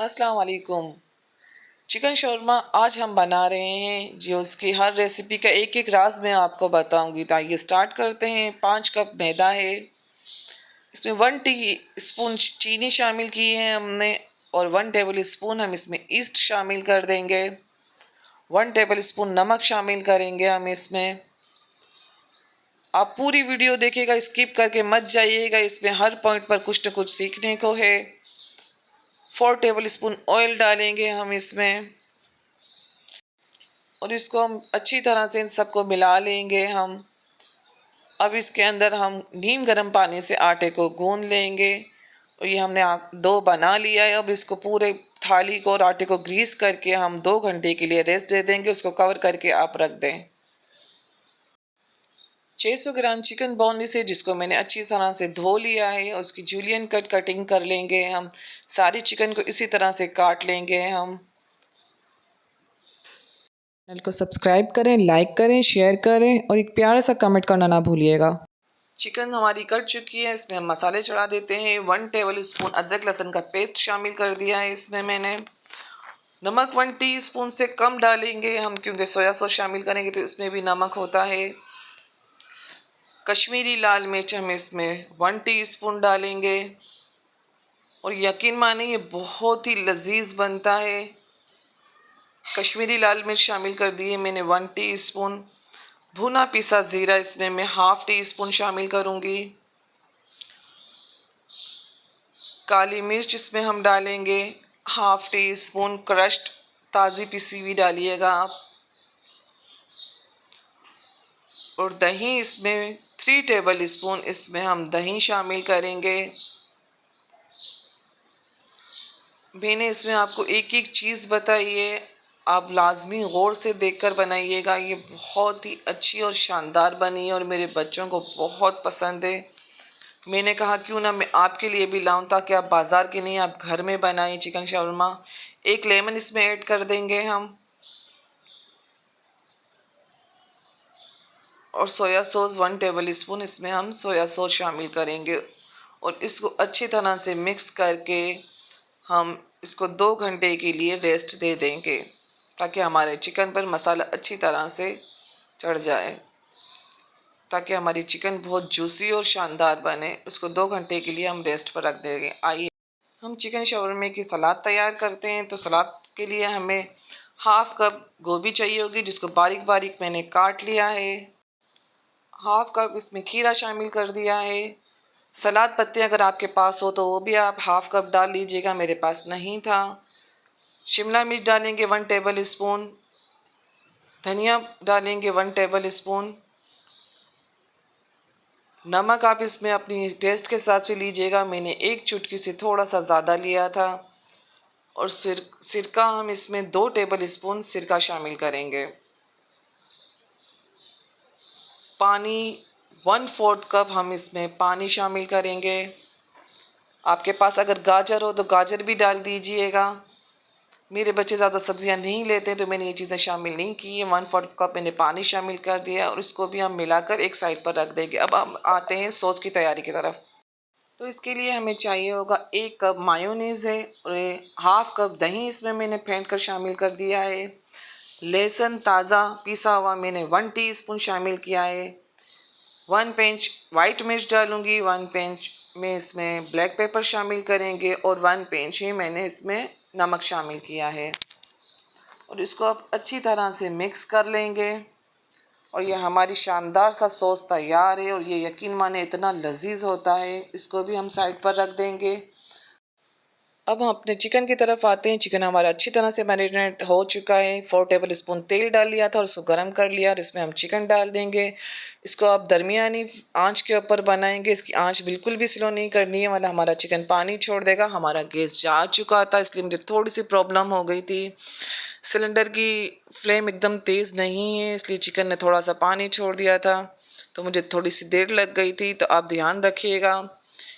अस्सलाम वालेकुम। Chicken shawarma आज हम बना रहे हैं, जो उसकी हर रेसिपी का एक एक राज मैं आपको बताऊंगी। तो आइए स्टार्ट करते हैं। 5 कप मैदा है, इसमें 1 टी स्पून चीनी शामिल की है हमने, और 1 टेबल स्पून हम इसमें ईस्ट शामिल कर देंगे। 1 टेबल स्पून नमक शामिल करेंगे हम इसमें। आप पूरी वीडियो देखिएगा, स्किप करके मत जाइएगा, इसमें हर पॉइंट पर कुछ न कुछ सीखने को है। 4 टेबल स्पून ऑयल डालेंगे हम इसमें, और इसको हम अच्छी तरह से इन सबको मिला लेंगे हम। अब इसके अंदर हम नीम गर्म पानी से आटे को गूंद लेंगे, और ये हमने डो बना लिया है। अब इसको पूरे थाली को और आटे को ग्रीस करके हम 2 घंटे के लिए रेस्ट दे देंगे। उसको कवर करके आप रख दें। 600 ग्राम चिकन बोनलेस है, जिसको मैंने अच्छी तरह से धो लिया है, और उसकी जूलियन कटिंग कर लेंगे हम। सारी चिकन को इसी तरह से काट लेंगे हम। चैनल को सब्सक्राइब करें, लाइक करें, शेयर करें, और एक प्यारा सा कमेंट करना ना भूलिएगा। चिकन हमारी कट चुकी है, इसमें हम मसाले चढ़ा देते हैं। 1 टेबल स्पून अदरक लहसुन का पेस्ट शामिल कर दिया है इसमें मैंने। नमक 1 टीस्पून से कम डालेंगे हम, क्योंकि सोया सॉस शामिल करेंगे तो इसमें भी नमक होता है। कश्मीरी लाल मिर्च हम इसमें 1 टीस्पून डालेंगे, और यकीन मानिए ये बहुत ही लजीज बनता है। कश्मीरी लाल मिर्च शामिल कर दिए मैंने 1 टीस्पून। भुना पिसा ज़ीरा इसमें मैं 1/2 टीस्पून शामिल करूंगी। काली मिर्च इसमें हम डालेंगे 1/2 टीस्पून। क्रश्ड ताज़ी पिसी हुई डालिएगा आप। और दही इसमें 3 टेबल स्पून इसमें हम दही शामिल करेंगे। मैंने इसमें आपको एक एक चीज़ बताई है, आप लाजमी गौर से देखकर बनाइएगा। ये बहुत ही अच्छी और शानदार बनी है, और मेरे बच्चों को बहुत पसंद है। मैंने कहा क्यों ना मैं आपके लिए भी लाऊं, ताकि आप बाज़ार की नहीं आप घर में बनाएं चिकन शौरमा। 1 लेमन इसमें ऐड कर देंगे हम, और सोया सॉस 1 टेबल स्पून इसमें हम सोया सॉस शामिल करेंगे, और इसको अच्छी तरह से मिक्स करके हम इसको 2 घंटे के लिए रेस्ट दे देंगे, ताकि हमारे चिकन पर मसाला अच्छी तरह से चढ़ जाए, ताकि हमारी चिकन बहुत जूसी और शानदार बने। उसको 2 घंटे के लिए हम रेस्ट पर रख देंगे। आइए हम चिकन शवरमे की सलाद तैयार करते हैं। तो सलाद के लिए हमें 1/2 कप गोभी चाहिए होगी, जिसको बारीक बारीक मैंने काट लिया है। 1/2 कप इसमें खीरा शामिल कर दिया है। सलाद पत्ते अगर आपके पास हो तो वो भी आप 1/2 कप डाल लीजिएगा, मेरे पास नहीं था। शिमला मिर्च डालेंगे 1 टेबल स्पून। धनिया डालेंगे 1 टेबल स्पून। नमक आप इसमें अपनी टेस्ट के हिसाब से लीजिएगा, मैंने 1 चुटकी से थोड़ा सा ज़्यादा लिया था। और सिरका हम इसमें 2 टेबल स्पून सिरका शामिल करेंगे। पानी 1/4 कप हम इसमें पानी शामिल करेंगे। आपके पास अगर गाजर हो तो गाजर भी डाल दीजिएगा। मेरे बच्चे ज़्यादा सब्जियां नहीं लेते, तो मैंने ये चीज़ें शामिल नहीं की है। 1/4 कप मैंने पानी शामिल कर दिया, और इसको भी हम मिलाकर एक साइड पर रख देंगे। अब हम आते हैं सॉस की तैयारी की तरफ। तो इसके लिए हमें चाहिए होगा 1 कप मायोनीज़ है, और 1/2 कप दही इसमें मैंने फेंट कर शामिल कर दिया है। लहसुन ताज़ा पिसा हुआ मैंने 1 टीस्पून शामिल किया है। 1 पिंच वाइट मिर्च डालूंगी। 1 पिंच में इसमें ब्लैक पेपर शामिल करेंगे, और 1 पिंच ही मैंने इसमें नमक शामिल किया है। और इसको आप अच्छी तरह से मिक्स कर लेंगे, और ये हमारी शानदार सा सॉस तैयार है। और ये यकीन माने इतना लजीज होता है। इसको भी हम साइड पर रख देंगे। अब हम अपने चिकन की तरफ आते हैं। चिकन हमारा अच्छी तरह से मैरिनेट हो चुका है। 4 टेबल स्पून तेल डाल लिया था, और उसको गर्म कर लिया, और इसमें हम चिकन डाल देंगे। इसको आप दरमियानी आंच के ऊपर बनाएंगे। इसकी आंच बिल्कुल भी स्लो नहीं करनी है, वरना हमारा चिकन पानी छोड़ देगा। हमारा गैस जा चुका था, इसलिए मुझे थोड़ी सी प्रॉब्लम हो गई थी। सिलेंडर की फ्लेम एकदम तेज़ नहीं है, इसलिए चिकन ने थोड़ा सा पानी छोड़ दिया था, तो मुझे थोड़ी सी देर लग गई थी। तो आप ध्यान रखिएगा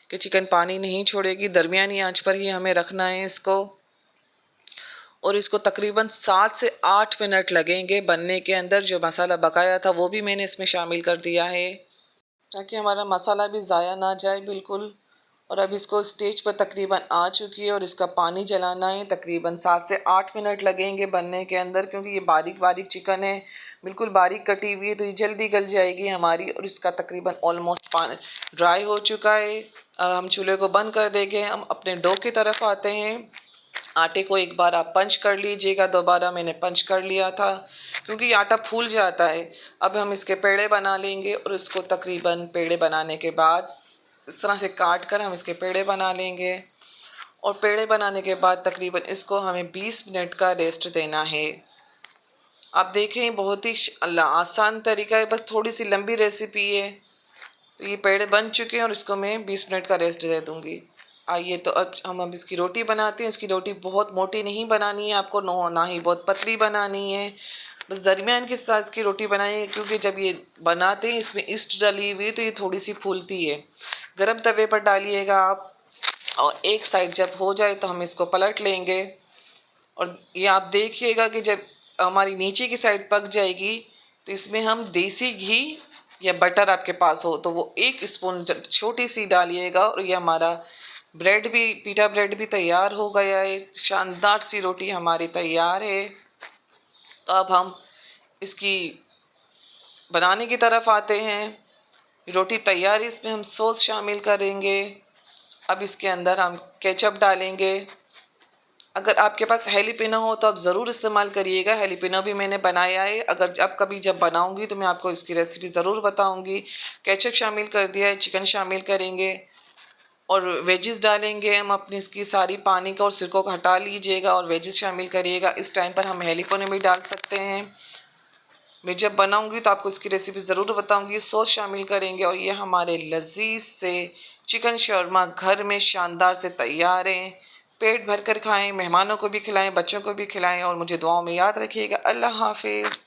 कि चिकन पानी नहीं छोड़ेगी। दरमियानी आंच पर ही हमें रखना है इसको, और इसको तकरीबन 7 से 8 मिनट लगेंगे बनने के अंदर। जो मसाला बकाया था वो भी मैंने इसमें शामिल कर दिया है, ताकि हमारा मसाला भी ज़ाया ना जाए बिल्कुल। और अब इसको स्टेज पर तकरीबन आ चुकी है और इसका पानी जलाना है। तकरीबन 7 से 8 मिनट लगेंगे बनने के अंदर, क्योंकि ये बारीक बारीक चिकन है, बिल्कुल बारीक कटी हुई है, तो ये जल्दी गल जाएगी हमारी। और इसका तकरीबन ऑलमोस्ट पानी ड्राई हो चुका है। अब हम चूल्हे को बंद कर देंगे। हम अपने डो की तरफ आते हैं। आटे को एक बार आप पंच कर लीजिएगा, दोबारा मैंने पंच कर लिया था क्योंकि ये आटा फूल जाता है। अब हम इसके पेड़े बना लेंगे और इसको तकरीबन पेड़े बनाने के बाद इस तरह से काट कर हम इसके पेड़े बना लेंगे। और पेड़े बनाने के बाद तकरीबन इसको हमें 20 मिनट का रेस्ट देना है। आप देखें बहुत ही आसान तरीका है, बस थोड़ी सी लंबी रेसिपी है। तो ये पेड़े बन चुके हैं और इसको मैं 20 मिनट का रेस्ट दे दूँगी। आइए तो अब इसकी रोटी बनाते हैं। इसकी रोटी बहुत मोटी नहीं बनानी है आपको, ना ही बहुत पतली बनानी है, बस दरमियान के साथ की रोटी बनाइए, क्योंकि जब ये बनाते हैं इसमें ईस्ट डाली हुई तो ये थोड़ी सी फूलती है। गरम तवे पर डालिएगा आप, और एक साइड जब हो जाए तो हम इसको पलट लेंगे। और ये आप देखिएगा कि जब हमारी नीचे की साइड पक जाएगी तो इसमें हम देसी घी या बटर आपके पास हो तो वो 1 स्पून छोटी सी डालिएगा। और ये हमारा ब्रेड भी, पीटा ब्रेड भी तैयार हो गया है। शानदार सी रोटी हमारी तैयार है। तो अब हम इसकी बनाने की तरफ आते हैं। रोटी तैयार है, इसमें हम सॉस शामिल करेंगे। अब इसके अंदर हम केचप डालेंगे। अगर आपके पास हैलीपिनो हो तो आप ज़रूर इस्तेमाल करिएगा। हैलीपिनो भी मैंने बनाया है, अगर अब कभी जब बनाऊंगी तो मैं आपको इसकी रेसिपी ज़रूर बताऊंगी। केचप शामिल कर दिया है, चिकन शामिल करेंगे और वेजिस डालेंगे हम अपनी। इसकी सारी पानी का और सिरकों को हटा लीजिएगा और वेजिस शामिल करिएगा। इस टाइम पर हम हैलीपिनो भी डाल सकते हैं। मैं जब बनाऊंगी तो आपको इसकी रेसिपी ज़रूर बताऊंगी। सॉस शामिल करेंगे और ये हमारे लजीज से चिकन शौरमा घर में शानदार से तैयार हैं। पेट भर कर खाएं, मेहमानों को भी खिलाएं, बच्चों को भी खिलाएं और मुझे दुआओं में याद रखिएगा। अल्लाह हाफिज़।